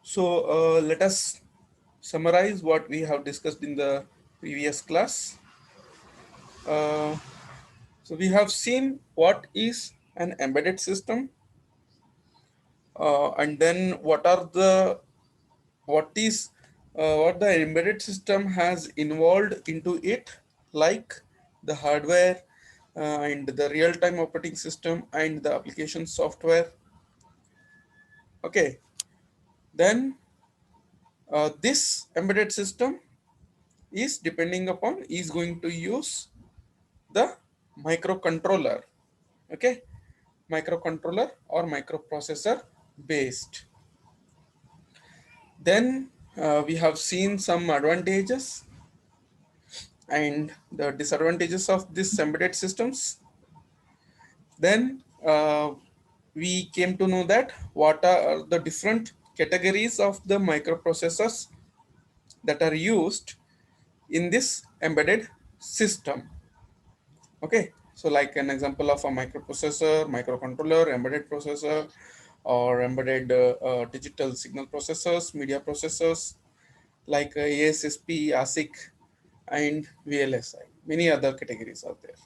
So let us summarize what we have discussed in the previous class. Uh, so we have seen what is an embedded system, and then what is what the embedded system has involved into it, like the hardware and the real-time operating system and the application software. Okay, then this embedded system is going to use the microcontroller. Okay, microcontroller or microprocessor based. Then we have seen some advantages and the disadvantages of these embedded systems. Then we came to know that what are the different categories of the microprocessors that are used in this embedded system. Okay, so like an example of a microprocessor, microcontroller, embedded processor, or embedded digital signal processors, media processors, like ASSP, ASIC, and VLSI. Many other categories are there.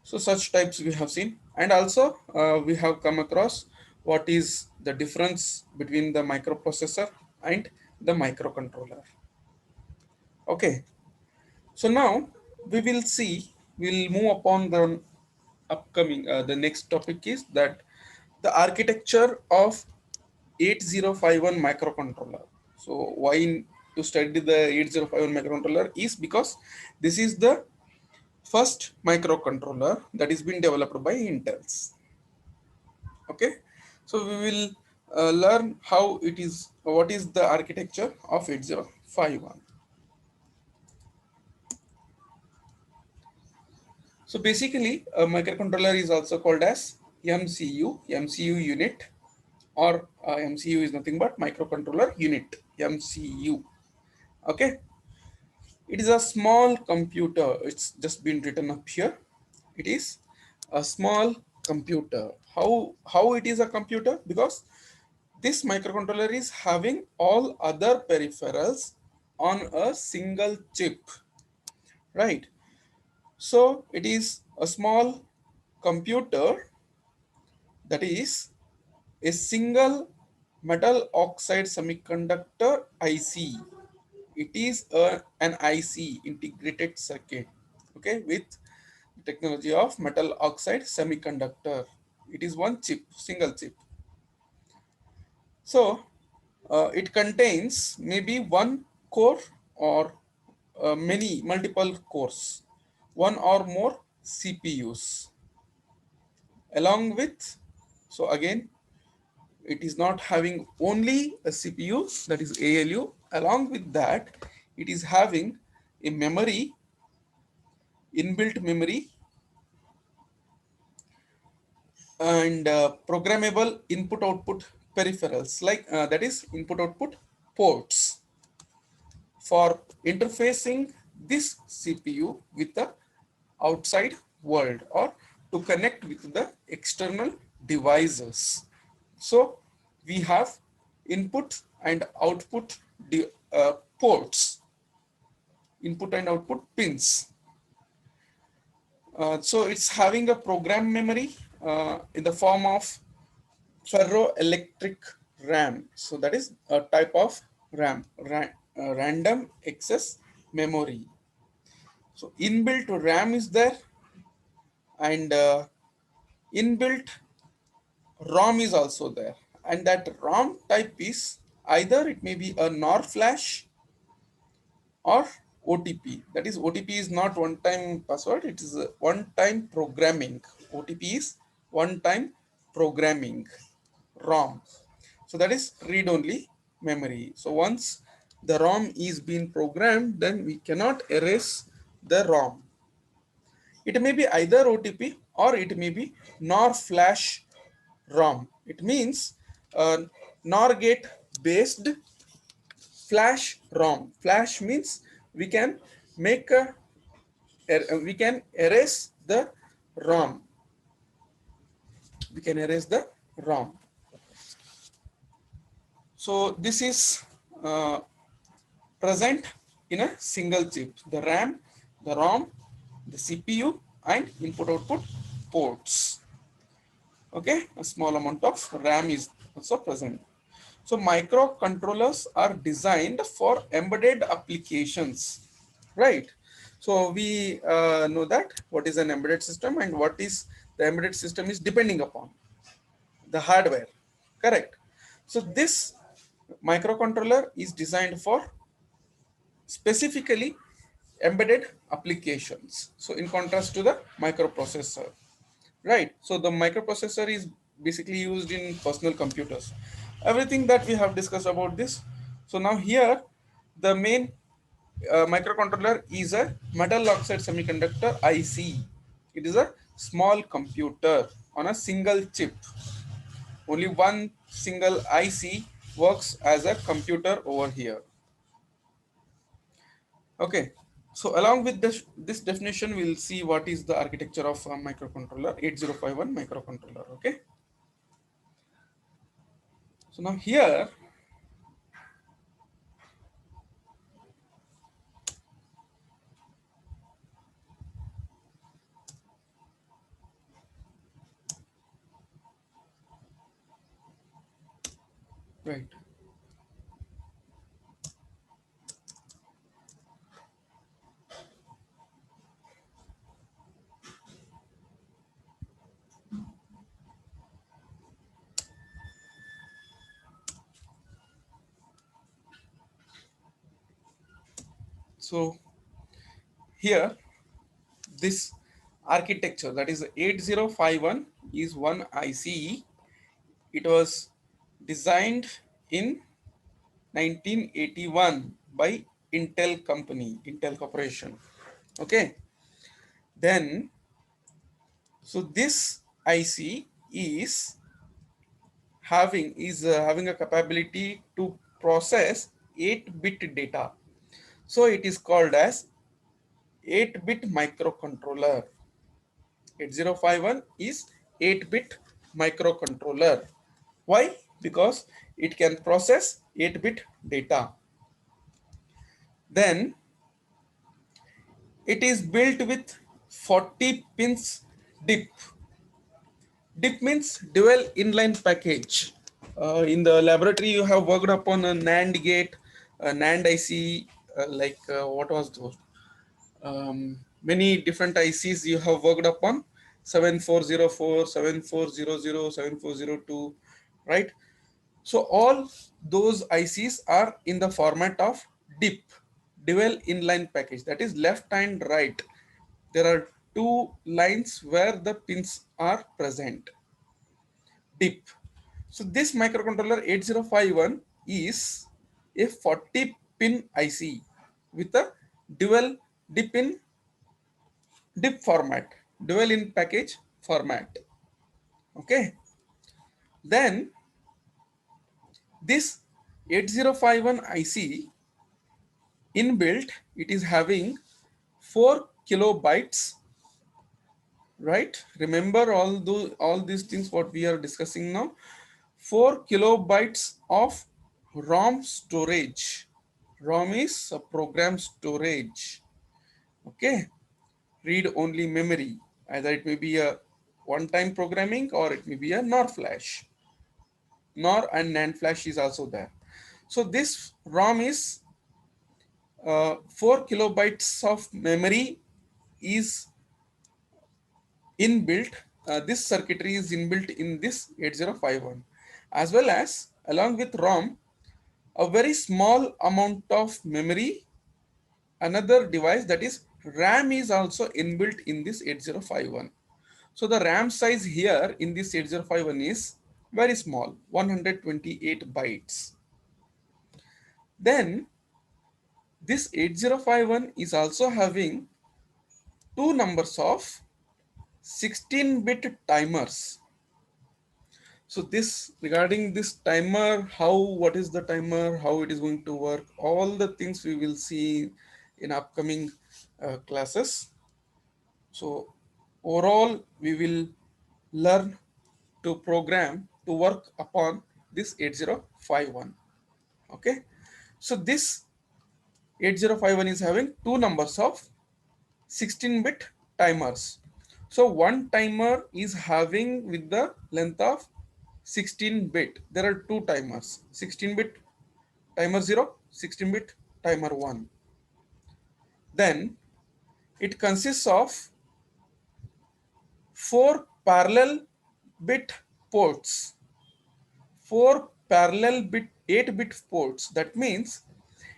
So such types we have seen, and also we have come across what is the difference between the microprocessor and the microcontroller. Okay, so now we will see, we'll move upon the upcoming, the next topic is that the architecture of 8051 microcontroller. So why to study the 8051 microcontroller is because this is the first microcontroller that is being developed by Intel's. Okay, so we will learn how it is, what is the architecture of 8051. So basically, a microcontroller is also called as MCU unit, or MCU is nothing but microcontroller unit, MCU. Okay, it is a small computer. It's just been written up here. It is a small computer. How it is a computer? Because this microcontroller is having all other peripherals on a single chip, right? So it is a small computer that is a single metal oxide semiconductor IC. It is an IC, integrated circuit, okay, with technology of metal oxide semiconductor. It is one chip, single chip. So it contains maybe one core or many multiple cores, one or more CPUs, along with, so again, it is not having only a CPU, that is ALU. Along with that, it is having a memory, inbuilt memory, and programmable input output peripherals, like that is input output ports for interfacing this CPU with the outside world or to connect with the external devices. So we have input and output ports, input and output pins. So it's having a program memory in the form of ferroelectric RAM. So that is a type of random access memory. So inbuilt RAM is there, and inbuilt ROM is also there. And that ROM type is either it may be a NOR flash or OTP. That is, OTP is not one-time password, it is a one-time programming. OTP is one-time programming, ROM. So that is read-only memory. So once the ROM is being programmed, then we cannot erase the ROM. It may be either OTP or it may be NOR flash ROM. It means NOR gate based flash ROM. Flash means we can make a we can erase the ROM. We can erase the ROM. So this is present in a single chip, the RAM, the ROM, the CPU, and input output ports. Okay, a small amount of RAM is also present. So microcontrollers are designed for embedded applications, right? So we know that what is an embedded system and what is the embedded system is depending upon the hardware, correct? So this microcontroller is designed for specifically embedded applications. So in contrast to the microprocessor, right? So the microprocessor is basically used in personal computers. Everything that we have discussed about this. So now here, the main microcontroller is a metal oxide semiconductor IC. It is a small computer on a single chip. Only one single IC works as a computer over here. Okay. So along with this definition, we'll see what is the architecture of a microcontroller, 8051 microcontroller. Okay. So now here, right. So here, this architecture, that is 8051, is one IC. It was designed in 1981 by Intel company, Intel Corporation. Okay. Then, so this IC is having a capability to process 8-bit data. So it is called as 8-bit microcontroller. 8051 is 8-bit microcontroller. Why? Because it can process 8-bit data. Then it is built with 40 pins DIP. DIP means dual inline package. In the laboratory, you have worked upon a NAND gate, a NAND IC, what was those? Many different ICs you have worked upon, 7404, 7400, 7402, right? So all those ICs are in the format of DIP, dual inline package, that is left and right. There are two lines where the pins are present, DIP. So this microcontroller 8051 is a 40 pin IC with a dual DIP in DIP format, dual in package format. Okay. Then this 8051 IC inbuilt, it is having 4 kilobytes, right? Remember all these things what we are discussing now. 4 kilobytes of ROM storage. ROM is a program storage. Okay. Read only memory. Either it may be a one-time programming or it may be a NOR flash. NOR and NAND flash is also there. So this ROM is 4 kilobytes of memory is inbuilt. This circuitry is inbuilt in this 8051, as well as along with ROM, a very small amount of memory, another device, that is RAM, is also inbuilt in this 8051. So the RAM size here in this 8051 is very small, 128 bytes. Then this 8051 is also having two numbers of 16-bit timers. So this, regarding this timer, what is the timer, how it is going to work, all the things we will see in upcoming classes. So overall, we will learn to program to work upon this 8051. Okay, so this 8051 is having two numbers of 16-bit timers. So one timer is having with the length of 16-bit. There are two timers, 16-bit timer 0, 16-bit timer 1. Then it consists of four parallel bit ports, four parallel bit 8-bit ports. That means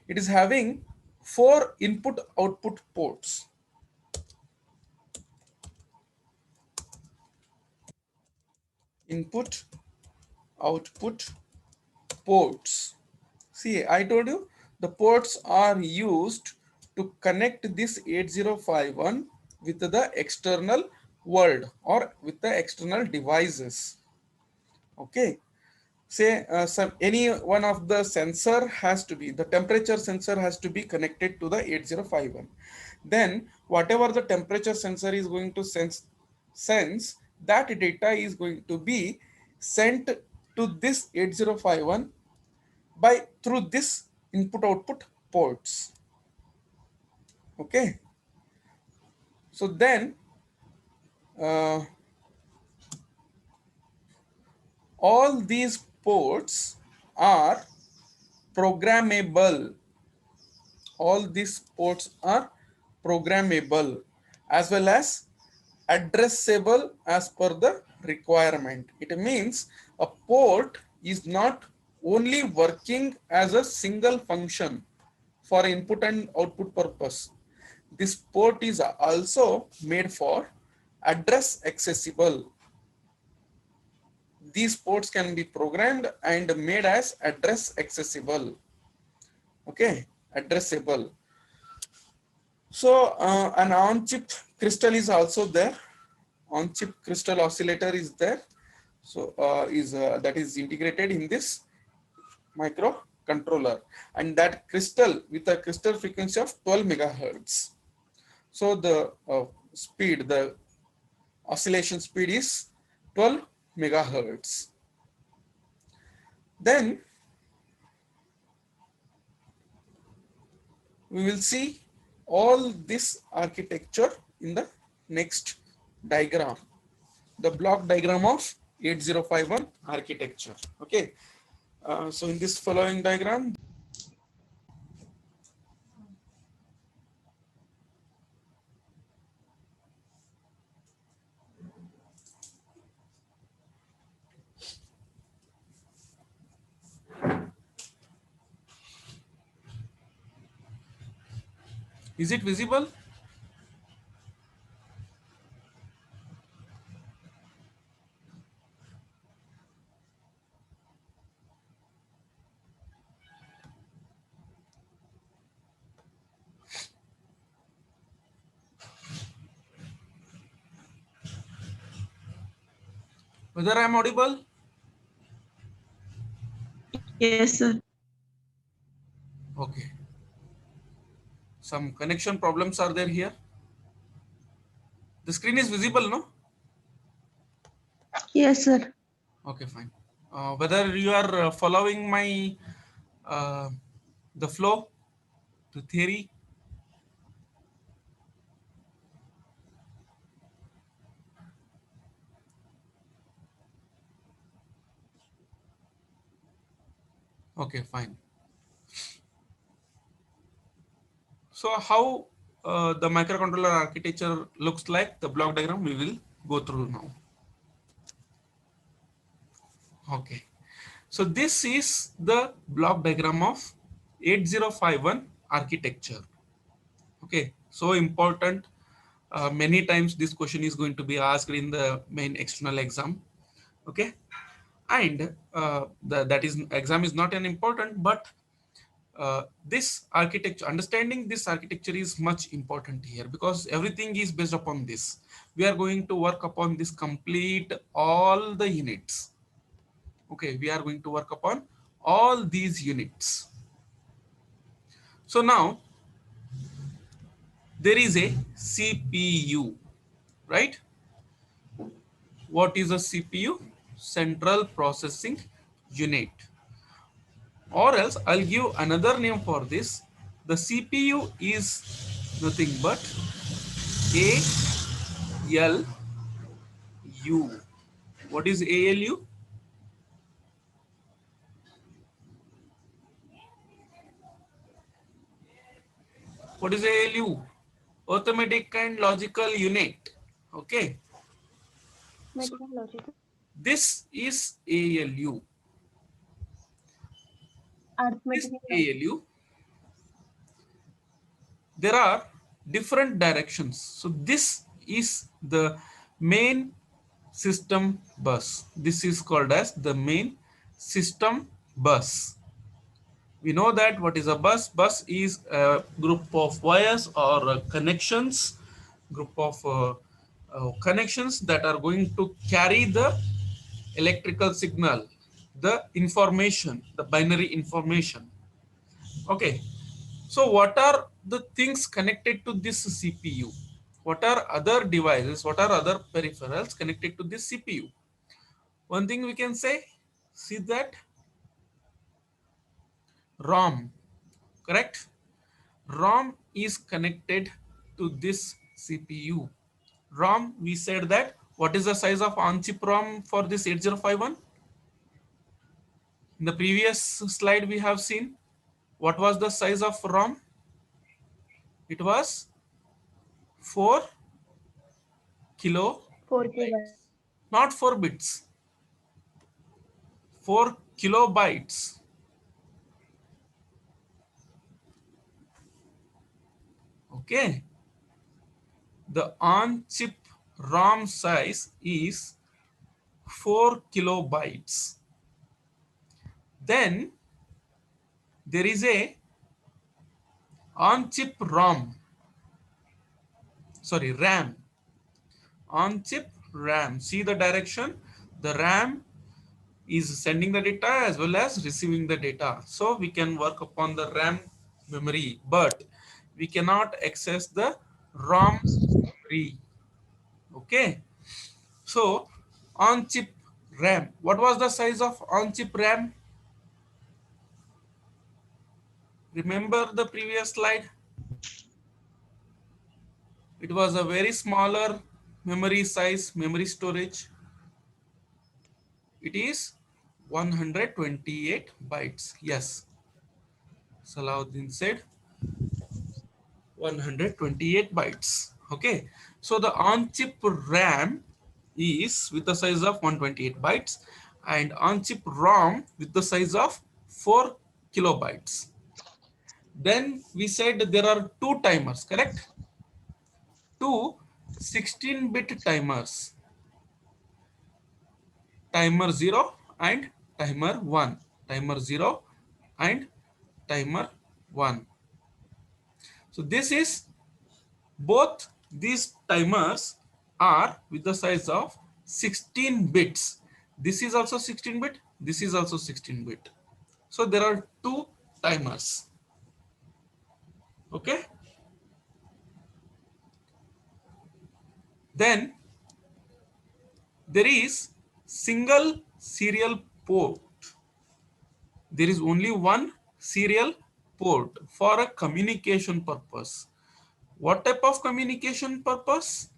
it is having four input output ports. Input output ports. See, I told you the ports are used to connect this 8051 with the external world or with the external devices. Okay, say some any one of the sensor has to be, the temperature sensor has to be connected to the 8051. Then whatever the temperature sensor is going to sense, that data is going to be sent to this 8051 by through this input output ports. Okay, so then uh, all these ports are programmable. All these ports are programmable as well as addressable as per the requirement. It means a port is not only working as a single function for input and output purpose. This port is also made for address accessible. These ports can be programmed and made as address accessible. Okay, addressable. So an on-chip crystal is also there. On-chip crystal oscillator is there. So that is integrated in this microcontroller, and that crystal with a crystal frequency of 12 megahertz. So the speed, the oscillation speed is 12 megahertz. Then we will see all this architecture in the next diagram, the block diagram of 8051 architecture. Okay, so in this following diagram, is it visible? Whether I am audible? Yes, sir. Okay. Some connection problems are there here. The screen is visible, no? Yes, sir. Okay, fine. Whether you are following my uh, the flow, the theory. Okay, fine. So how the microcontroller architecture looks like, the block diagram we will go through now. Okay. So this is the block diagram of 8051 architecture. Okay, so important. Many times this question is going to be asked in the main external exam. Okay, and that is exam is not an important, but this architecture, understanding this architecture is much important here because everything is based upon this. We are going to work upon this complete all the units. Okay, we are going to work upon all these units. So now there is a CPU, right? What is a CPU? Central Processing Unit. or else I'll give another name for this. The CPU is nothing but ALU. What is ALU? What is ALU? Arithmetic and logical unit. Okay, so Mathematical logical. this is ALU. This Arithmetical logic. ALU, there are different directions. So this is the main system bus. This is called as the main system bus. We know that what is a bus. Bus is a group of wires or connections, group of connections that are going to carry the electrical signal, the information, the binary information. Okay, so what are the things connected to this CPU? What are other devices, what are other peripherals connected to this CPU? One thing we can say, see that ROM, correct? ROM is connected to this CPU. ROM, we said that what is the size of on-chip ROM for this 8051? In the previous slide we have seen what was the size of ROM? It was 4 4 KB. kilobytes, not 4 bits, 4 kilobytes. Okay, the on-chip ROM size is 4 kilobytes. Then there is a on-chip ROM, sorry, RAM. On-chip RAM. See the direction. The RAM is sending the data as well as receiving the data. So we can work upon the RAM memory, but we cannot access the ROM memory. Okay. So on-chip RAM. What was the size of on-chip RAM? Remember the previous slide? It was a very smaller memory size, memory storage. It is 128 bytes. Yes, Salahuddin said 128 bytes. Okay, so the on-chip RAM is with the size of 128 bytes and on-chip ROM with the size of 4 kilobytes. Then we said there are two timers, correct? Two 16-bit timers, timer 0 and timer 1, timer 0 and timer 1. So this is, both these timers are with the size of 16 bits. This is also 16 bit, this is also 16 bit. So there are two timers. Okay, then there is single serial port. There is only one serial port for a communication purpose. What type of communication purpose?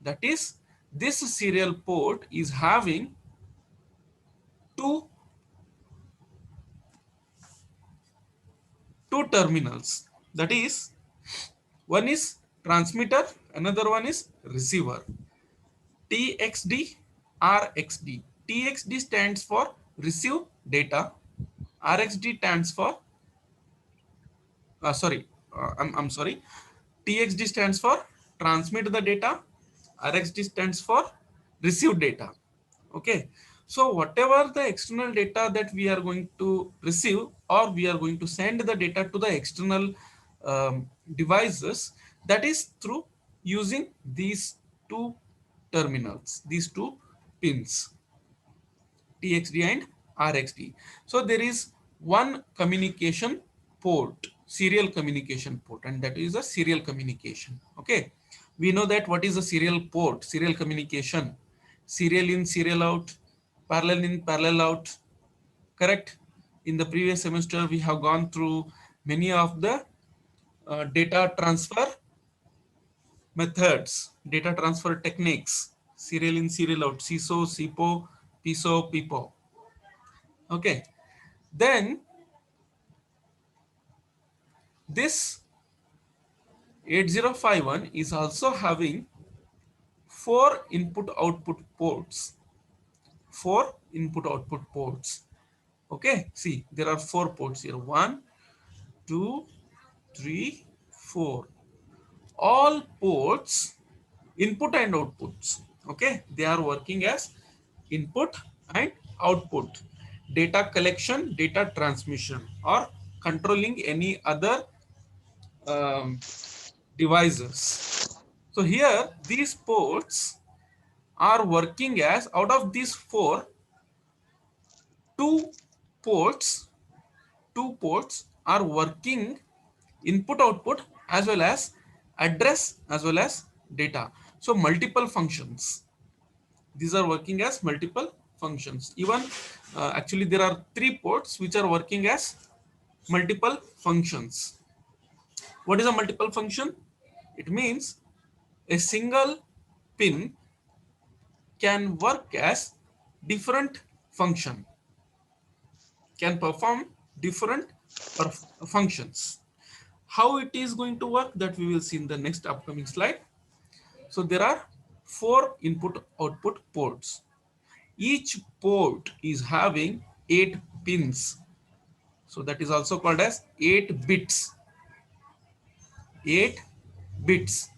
That is, this serial port is having two terminals. That is, one is transmitter, another one is receiver. TXD, RXD. TXD stands for receive data. RXD stands for I'm sorry. TXD stands for transmit the data. RXD stands for receive data. Okay. So whatever the external data that we are going to receive, or we are going to send the data to the external devices, that is through using these two terminals, these two pins, TXD and RXD. So there is one communication port, serial communication port, and that is a serial communication. Okay. We know that what is a serial port, serial communication, serial in, serial out, parallel in, parallel out, correct? In the previous semester, we have gone through many of the data transfer methods, data transfer techniques, serial in, serial out, CISO, SIPO, PISO, PIPO. Okay. Then this 8051 is also having four input output ports. Four input output ports. Okay. See, there are four ports here. 1, 2, 3, 4. All ports, input and outputs. Okay. They are working as input and output, data collection, data transmission, or controlling any other um, devices. So here these ports are working as, out of these four, two ports, two ports are working input output as well as address as well as data. So multiple functions. These are working as multiple functions. Even actually there are three ports which are working as multiple functions. What is a multiple function? It means a single pin can work as different function, can perform different functions. How it is going to work, that we will see in the next upcoming slide. So there are four input output ports. Each port is having 8 pins. So that is also called as 8 bits. 8 bits.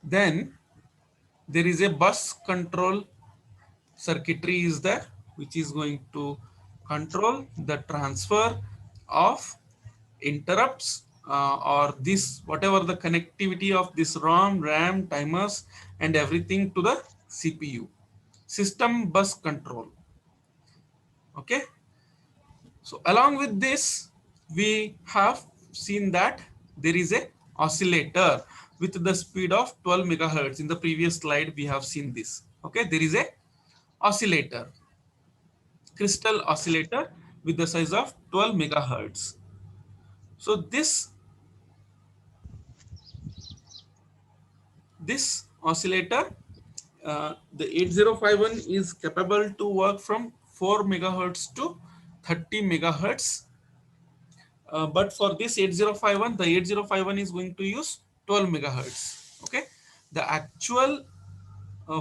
Then there is a bus control circuitry is there, which is going to control the transfer of interrupts or this, whatever the connectivity of this ROM, RAM, timers and everything to the CPU. System bus control. Okay. So along with this, we have seen that there is a oscillator with the speed of 12 megahertz. In the previous slide, we have seen this. Okay, there is a oscillator, crystal oscillator with the size of 12 megahertz. So this oscillator, the 8051 is capable to work from 4 megahertz to 30 megahertz. But for this 8051, the 8051 is going to use 12 megahertz. Okay, the actual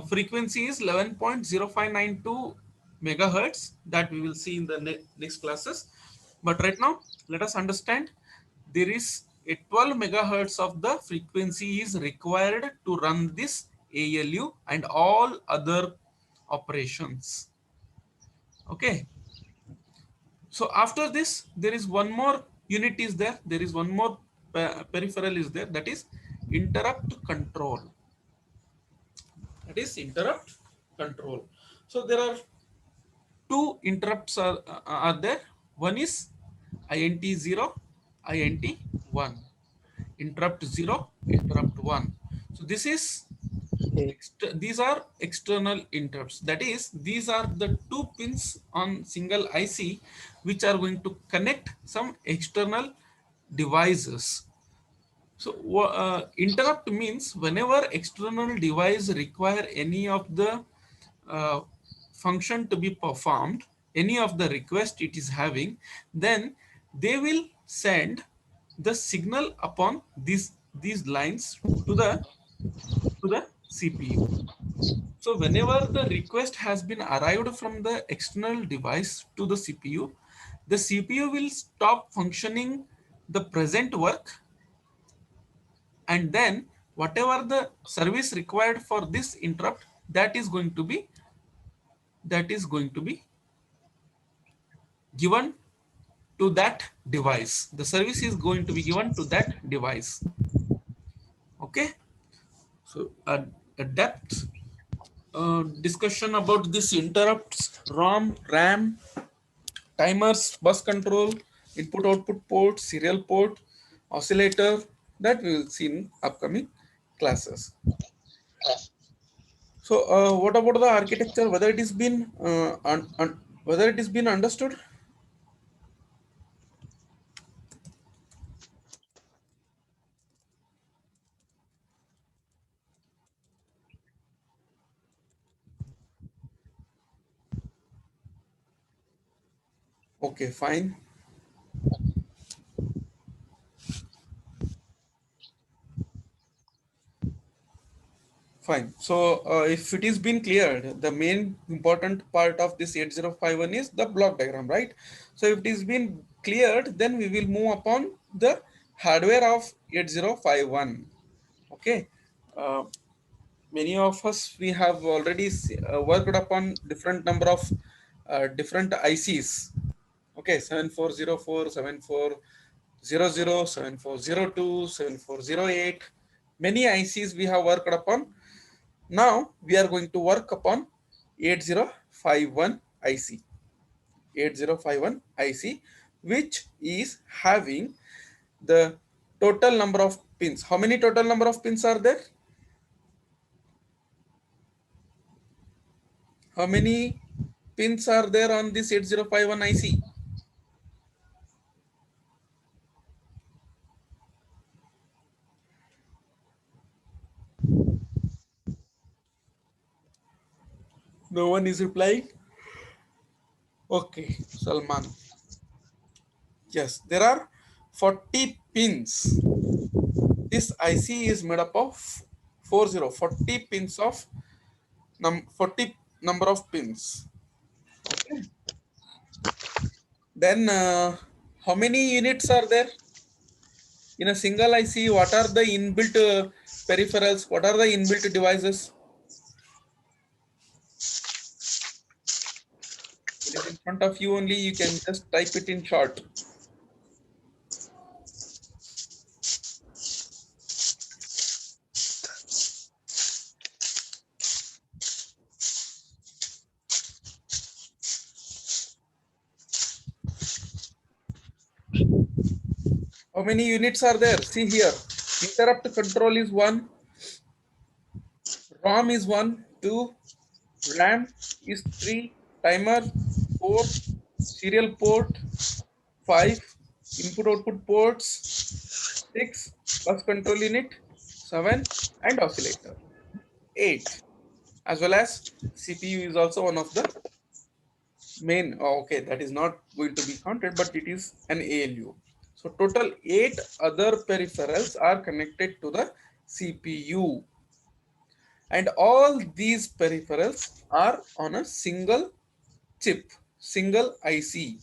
frequency is 11.0592 megahertz, that we will see in the next classes. But right now, let us understand there is a 12 megahertz of the frequency is required to run this ALU and all other operations. Okay. So after this, there is one more unit is there. There is one more peripheral is there, that is interrupt control. That is interrupt control. So there are two interrupts are there. One is INT0, INT1. Interrupt 0, interrupt 1. So this is these are external interrupts. That is, these are the two pins on single IC which are going to connect some external devices. So interrupt means whenever external device require any of the uh, function to be performed, any of the request it is having, then they will send the signal upon these lines to the CPU. So whenever the request has been arrived from the external device to the CPU will stop functioning the present work, and then whatever the service required for this interrupt, that is going to be given to that device. The service is going to be given to that device. Okay. So a depth discussion about this interrupts, ROM, RAM, timers, bus control, input output port, serial port, oscillator, that we will see in upcoming classes. So what about the architecture, whether it is been whether it is been understood? Okay, fine. Fine. So, if it is been cleared, the main important part of this 8051 is the block diagram, right? So, if it is been cleared, then we will move upon the hardware of 8051. Okay. Uh, Many of us, we have already worked upon different number of different ICs. Okay, 7404, 7400, 7402, 7408. Many ICs we have worked upon. Now we are going to work upon 8051 IC. 8051 IC, which is having the total number of pins. How many total number of pins are there? How many pins are there on this 8051 IC? No one is replying. Okay, Salman. Yes, there are 40 pins. This IC is made up of 40 pins of 40 number of pins. Okay. Then how many units are there in a single IC? What are the inbuilt peripherals? What are the inbuilt devices? It is in front of you only. You can just type it in short. How many units are there? See here. Interrupt control is one. ROM is one. Two. RAM is three. Timer four. Serial port five. Input output ports six. Bus control unit seven. And oscillator eight. As well as CPU is also one of the main. Okay, that is not going to be counted, but it is an ALU. So total eight other peripherals are connected to the CPU, and all these peripherals are on a single chip, single IC.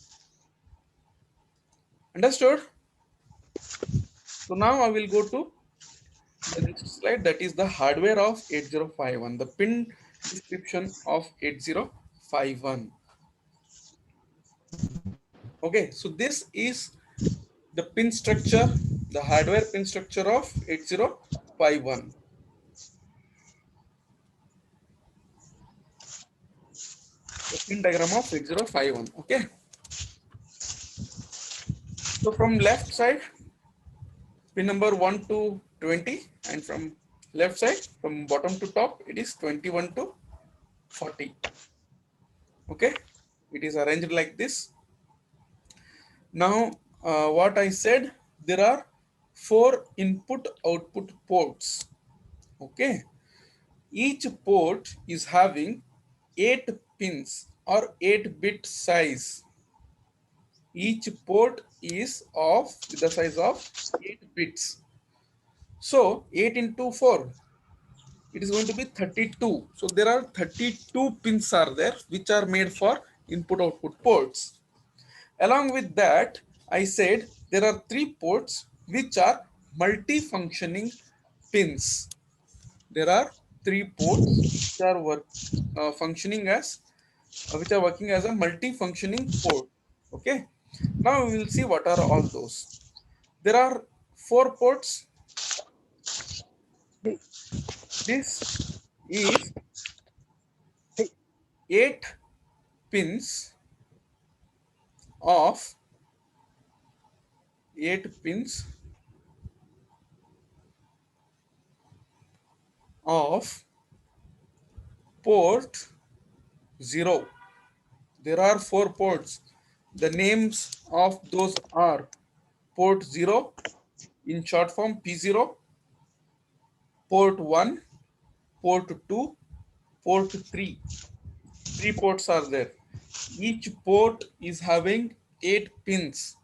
Understood? So now I will go to the next slide, that is the hardware of 8051, the pin description of 8051. Okay, so this is the pin structure, the hardware pin structure of 8051. The pin diagram of 8051. Okay. So from left side, pin number 1 to 20, and from left side, from bottom to top, it is 21 to 40. Okay. It is arranged like this. Now, what I said, there are four input output ports. Okay. Each port is having 8 pins or 8-bit size. Each port is of with the size of 8 bits. So 8 into 4, it is going to be 32. So there are 32 pins are there which are made for input output ports. Along with that, I said there are 3 ports which are multi-functioning pins. There are 3 ports which are functioning as which are working as a multi-functioning port. Okay. Now we will see what are all those. There are 4 ports. This is 8 pins of 8 pins of port 0. There are 4 ports. The names of those are port 0, in short form P0, port 1, port 2, port 3. 3 ports are there. Each port is having 8 pins.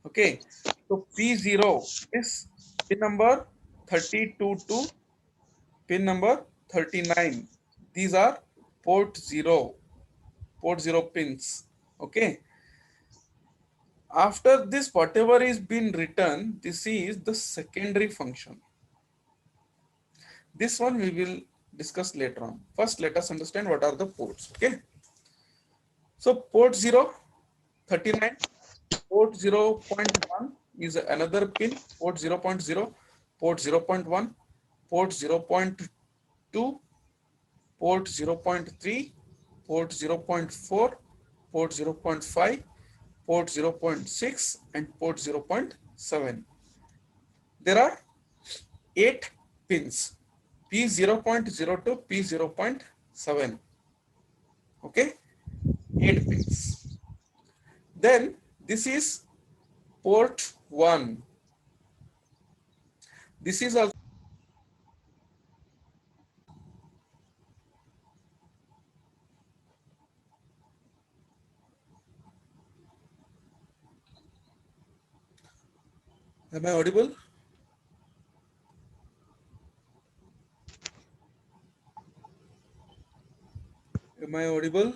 Okay, so P0 is pin number 32 to pin number 39. These are port 0 pins. Okay, after this, whatever is been written, this is the secondary function. This one we will discuss later on. First, let us understand what are the ports. Okay, so port 0, 39. Port 0.1 is another pin, port 0.0, port 0.1, port 0.2, port 0.3, port 0.4, port 0.5, port 0.6, and port 0.7. There are 8 pins, P0.0 to P0.7. Okay, 8 pins. Then this is port 1. This is also, am I audible? Am I audible?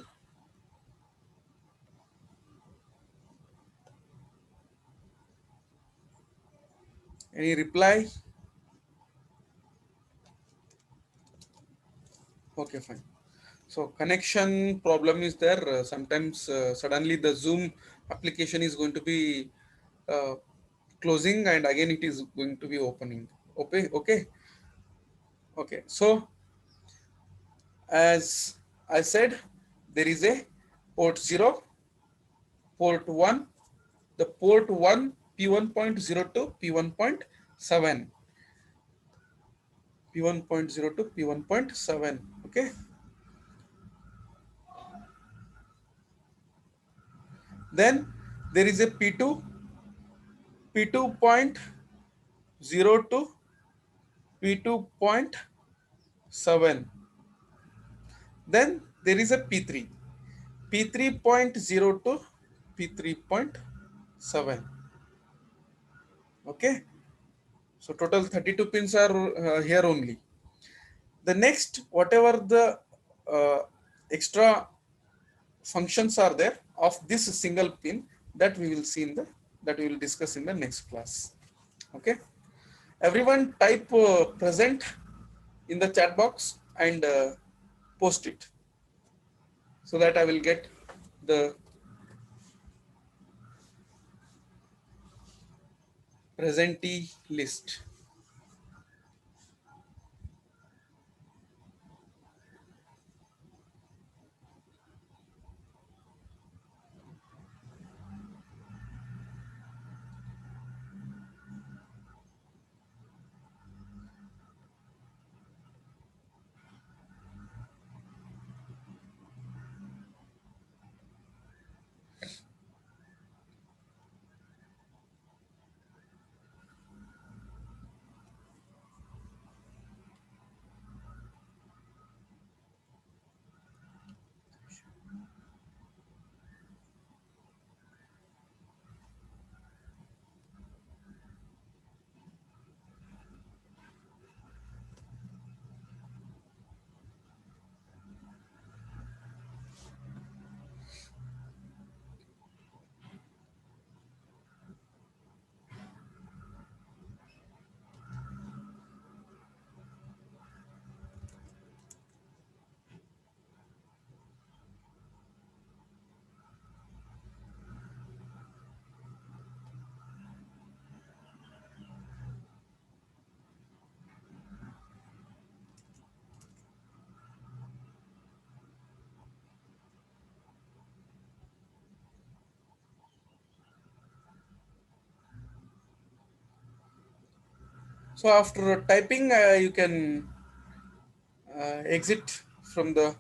Any reply? Okay, fine. So connection problem is there. Sometimes suddenly the Zoom application is going to be uh, closing and again it is going to be opening. Okay, okay, okay. So as I said, there is a port 0, port 1, the port 1 P1.0 to P1.7, P1.0 to P1.7. Okay. Then there is a P2, P2.0 to P2.7. Then there is a P3, P3.0 to P3.7. Okay. So total 32 pins are here only. The next, whatever the uh, extra functions are there of this single pin, that we will see in the, that we will discuss in the next class. Okay. Everyone type present in the chat box and post it so that I will get the presentee list. So after typing, you can exit from the